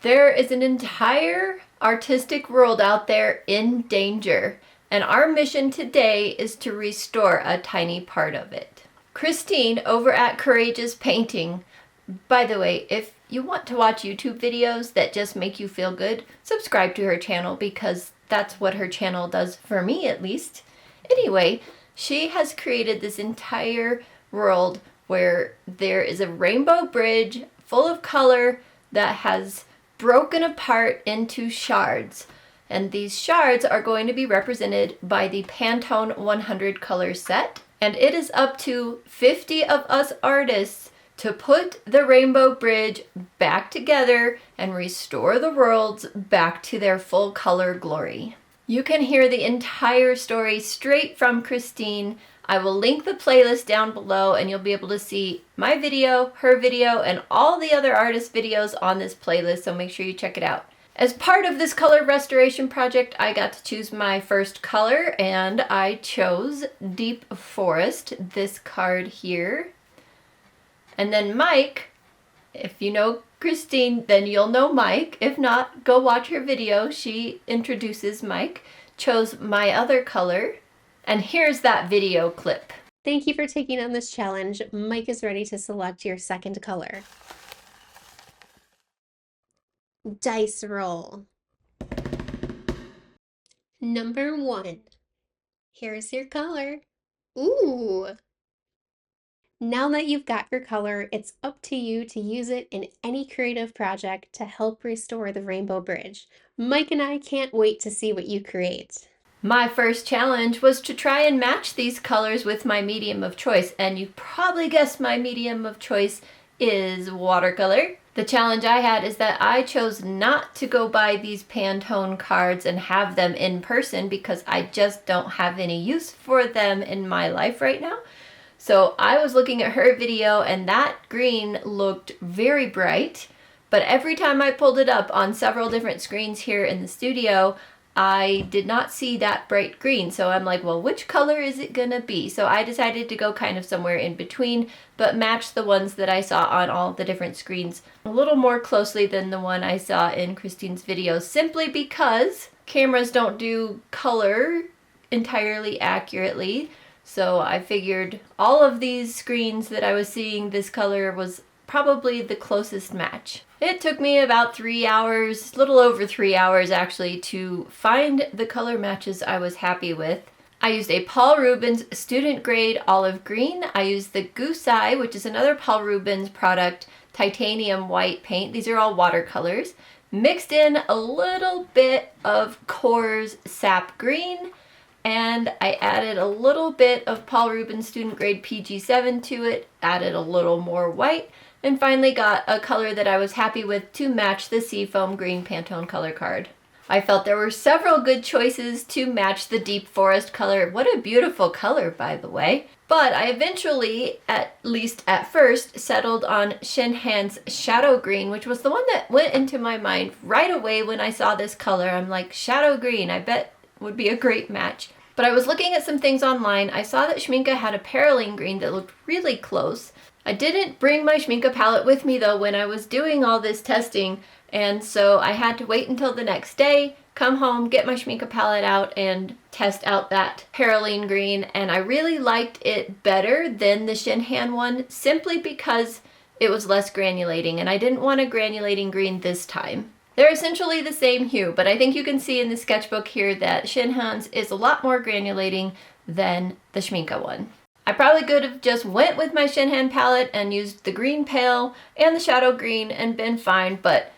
There is an entire artistic world out there in danger, and our mission today is to restore a tiny part of it. Christine over at Courageous Painting, by the way, if you want to watch YouTube videos that just make you feel good, subscribe to her channel because that's what her channel does for me at least. Anyway, she has created this entire world where there is a rainbow bridge full of color that has broken apart into shards. And these shards are going to be represented by the Pantone 100 color set. And it is up to 50 of us artists to put the rainbow bridge back together and restore the worlds back to their full color glory. You can hear the entire story straight from Christine. I will link the playlist down below and you'll be able to see my video, her video, and all the other artist videos on this playlist, so make sure you check it out. As part of this color restoration project, I got to choose my first color and I chose Deep Forest, this card here. And then Mike, if you know Christine, then you'll know Mike. If not, go watch her video. She introduces Mike, chose my other color. And here's that video clip. Thank you for taking on this challenge. Mike is ready to select your second color. Dice roll. Number 1. Here's your color. Ooh! Now that you've got your color, it's up to you to use it in any creative project to help restore the rainbow bridge. Mike and I can't wait to see what you create. My first challenge was to try and match these colors with my medium of choice, and you probably guessed my medium of choice is watercolor. The challenge I had is that I chose not to go buy these Pantone cards and have them in person because I just don't have any use for them in my life right now. So I was looking at her video and that green looked very bright, but every time I pulled it up on several different screens here in the studio, I did not see that bright green. So I'm like, well, which color is it gonna be? So I decided to go kind of somewhere in between, but match the ones that I saw on all the different screens a little more closely than the one I saw in Christine's video, simply because cameras don't do color entirely accurately. So I figured all of these screens that I was seeing, this color was probably the closest match. It took me about 3 hours, a little over 3 hours actually, to find the color matches I was happy with. I used a Paul Rubens student grade olive green. I used the Goose Eye, which is another Paul Rubens product, titanium white paint. These are all watercolors. Mixed in a little bit of Coors sap green, and I added a little bit of Paul Rubens student grade PG7 to it, added a little more white, and finally got a color that I was happy with to match the Seafoam green Pantone color card. I felt there were several good choices to match the Deep Forest color. What a beautiful color, by the way. But I eventually, at least at first, settled on Shinhan's Shadow Green, which was the one that went into my mind right away when I saw this color. I'm like, Shadow Green, I bet would be a great match. But I was looking at some things online. I saw that Schmincke had a Perylene green that looked really close. I didn't bring my Schmincke palette with me though when I was doing all this testing, and so I had to wait until the next day, come home, get my Schmincke palette out, and test out that Perylene green, and I really liked it better than the Shinhan one simply because it was less granulating, and I didn't want a granulating green this time. They're essentially the same hue, but I think you can see in the sketchbook here that Shinhan's is a lot more granulating than the Schmincke one. I probably could have just went with my Shinhan palette and used the green pale and the shadow green and been fine, but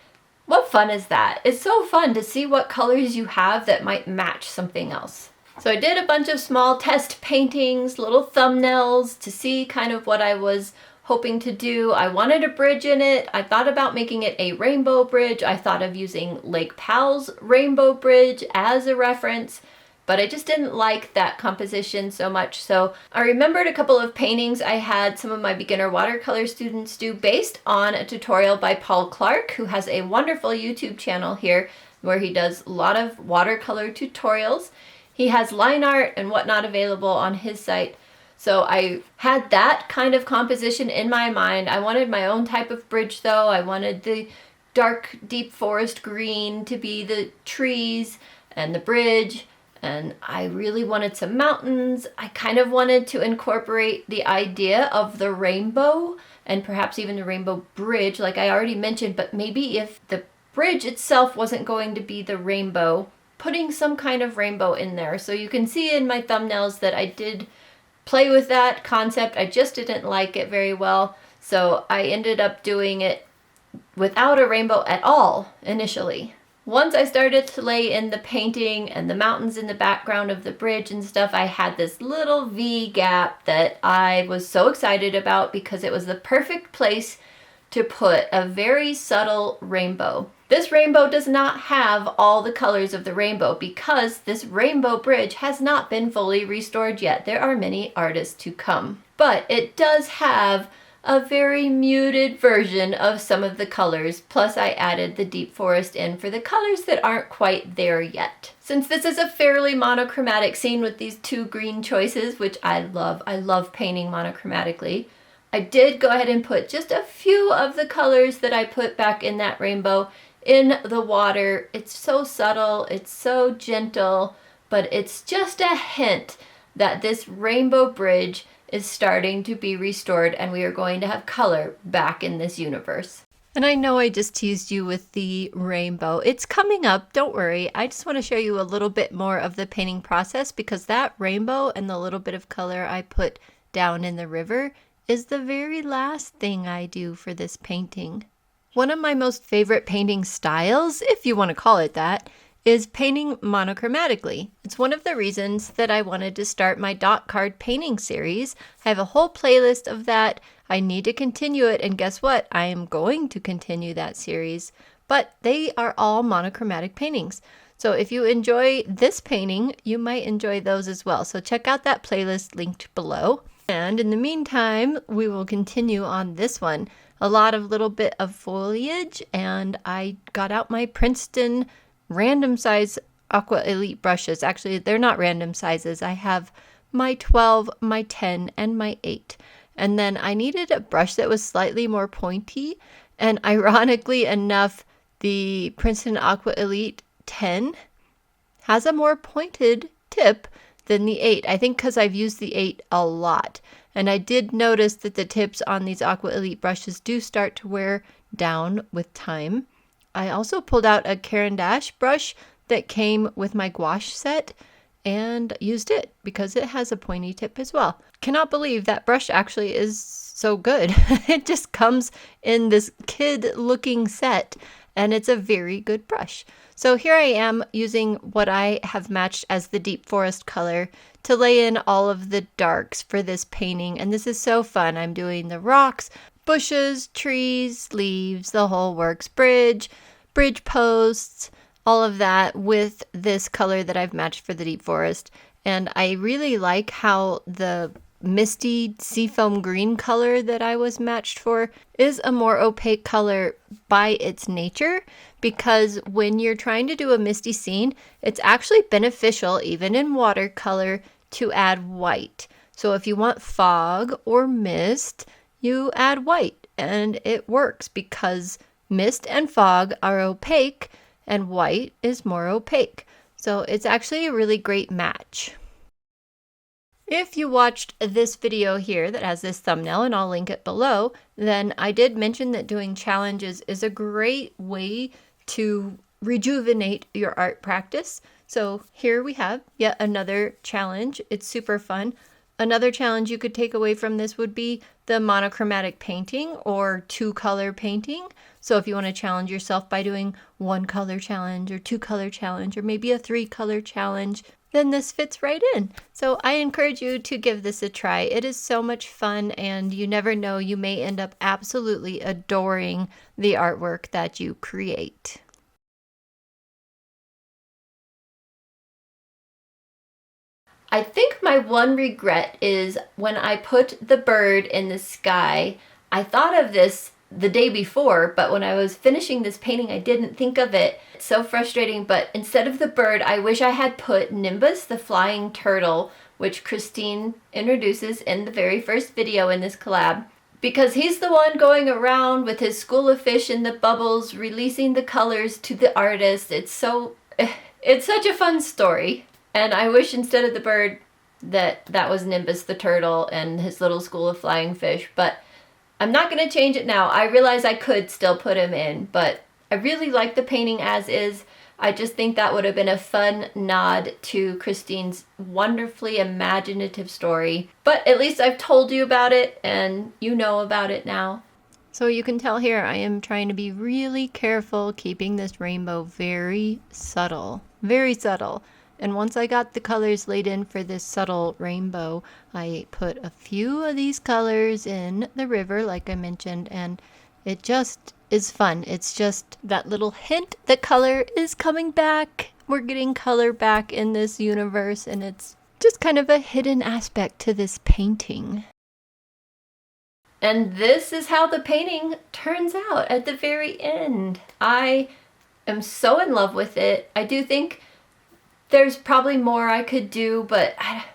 what fun is that? It's so fun to see what colors you have that might match something else. So I did a bunch of small test paintings, little thumbnails to see kind of what I was hoping to do. I wanted a bridge in it. I thought about making it a rainbow bridge. I thought of using Lake Powell's rainbow bridge as a reference, but I just didn't like that composition so much. So I remembered a couple of paintings I had some of my beginner watercolor students do based on a tutorial by Paul Clark, who has a wonderful YouTube channel here where he does a lot of watercolor tutorials. He has line art and whatnot available on his site. So I had that kind of composition in my mind. I wanted my own type of bridge though. I wanted the dark deep forest green to be the trees and the bridge, and I really wanted some mountains. I kind of wanted to incorporate the idea of the rainbow and perhaps even the rainbow bridge like I already mentioned, but maybe if the bridge itself wasn't going to be the rainbow, putting some kind of rainbow in there. So you can see in my thumbnails that I did play with that concept. I just didn't like it very well, so I ended up doing it without a rainbow at all initially. Once I started to lay in the painting and the mountains in the background of the bridge and stuff, I had this little V gap that I was so excited about because it was the perfect place to put a very subtle rainbow. This rainbow does not have all the colors of the rainbow because this rainbow bridge has not been fully restored yet. There are many artists to come. But it does have a very muted version of some of the colors, plus I added the deep forest in for the colors that aren't quite there yet. Since this is a fairly monochromatic scene with these two green choices, which I love painting monochromatically, I did go ahead and put just a few of the colors that I put back in that rainbow in the water. It's so subtle, it's so gentle, but it's just a hint that this rainbow bridge is starting to be restored and we are going to have color back in this universe. And I know I just teased you with the rainbow. It's coming up, don't worry. I just want to show you a little bit more of the painting process because that rainbow and the little bit of color I put down in the river is the very last thing I do for this painting. One of my most favorite painting styles, if you want to call it that, is painting monochromatically. It's one of the reasons that I wanted to start my dot card painting series. I have a whole playlist of that. I need to continue it, and guess what? I am going to continue that series, but they are all monochromatic paintings. So if you enjoy this painting, you might enjoy those as well. So check out that playlist linked below. And in the meantime, we will continue on this one. A lot of little bit of foliage, and I got out my Princeton random size Aqua Elite brushes. Actually, they're not random sizes. I have my 12, my 10, and my 8. And then I needed a brush that was slightly more pointy. And ironically enough, the Princeton Aqua Elite 10 has a more pointed tip than the 8. I think because I've used the 8 a lot. And I did notice that the tips on these Aqua Elite brushes do start to wear down with time. I also pulled out a Caran d'Ache brush that came with my gouache set and used it because it has a pointy tip as well. Cannot believe that brush actually is so good. It just comes in this kid-looking set and it's a very good brush. So here I am using what I have matched as the deep forest color to lay in all of the darks for this painting, and this is so fun. I'm doing the rocks, bushes, trees, leaves, the whole works, bridge posts, all of that with this color that I've matched for the deep forest. And I really like how the misty seafoam green color that I was matched for is a more opaque color by its nature, because when you're trying to do a misty scene, it's actually beneficial, even in watercolor, to add white. So if you want fog or mist, you add white, and it works because mist and fog are opaque and white is more opaque. So it's actually a really great match. If you watched this video here that has this thumbnail, and I'll link it below, then I did mention that doing challenges is a great way to rejuvenate your art practice. So here we have yet another challenge. It's super fun. Another challenge you could take away from this would be the monochromatic painting or 2-color painting. So if you want to challenge yourself by doing 1-color challenge or 2-color challenge or maybe a 3-color challenge, then this fits right in. So I encourage you to give this a try. It is so much fun, and you never know, you may end up absolutely adoring the artwork that you create. I think my one regret is when I put the bird in the sky. I thought of this the day before, but when I was finishing this painting, I didn't think of it. It's so frustrating, but instead of the bird, I wish I had put Nimbus, the flying turtle, which Christine introduces in the very first video in this collab. because he's the one going around with his school of fish in the bubbles, releasing the colors to the artist. It's such a fun story. And I wish instead of the bird that was Nimbus the turtle and his little school of flying fish, but I'm not going to change it now. I realize I could still put him in, but I really like the painting as is. I just think that would have been a fun nod to Christine's wonderfully imaginative story. But at least I've told you about it and you know about it now. So you can tell here I am trying to be really careful keeping this rainbow very subtle. Very subtle. And once I got the colors laid in for this subtle rainbow, I put a few of these colors in the river, like I mentioned, and it just is fun. It's just that little hint that color is coming back. We're getting color back in this universe, and it's just kind of a hidden aspect to this painting. And this is how the painting turns out at the very end. I am so in love with it. I do think there's probably more I could do, but I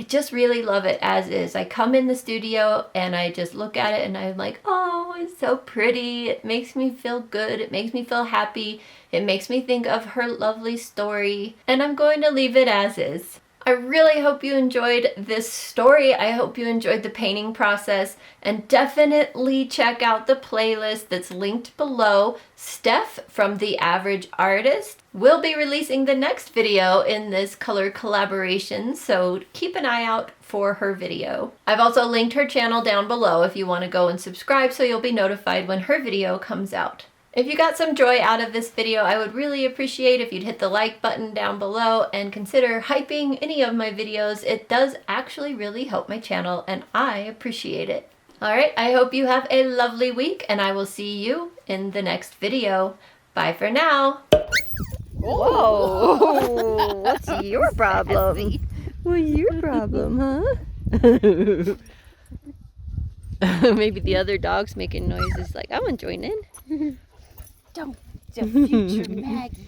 just really love it as is. I come in the studio and I just look at it and I'm like, oh, it's so pretty. It makes me feel good. It makes me feel happy. It makes me think of her lovely story. And I'm going to leave it as is. I really hope you enjoyed this story. I hope you enjoyed the painting process, and definitely check out the playlist that's linked below. Steph from The Average Artist will be releasing the next video in this color collaboration, so keep an eye out for her video. I've also linked her channel down below if you want to go and subscribe so you'll be notified when her video comes out. If you got some joy out of this video, I would really appreciate if you'd hit the like button down below and consider hyping any of my videos. It does actually really help my channel and I appreciate it. Alright, I hope you have a lovely week and I will see you in the next video. Bye for now. Whoa, what's your problem? What's your problem, huh? Maybe the other dog's making noises like, I want to join in. Don't, the future Maggie.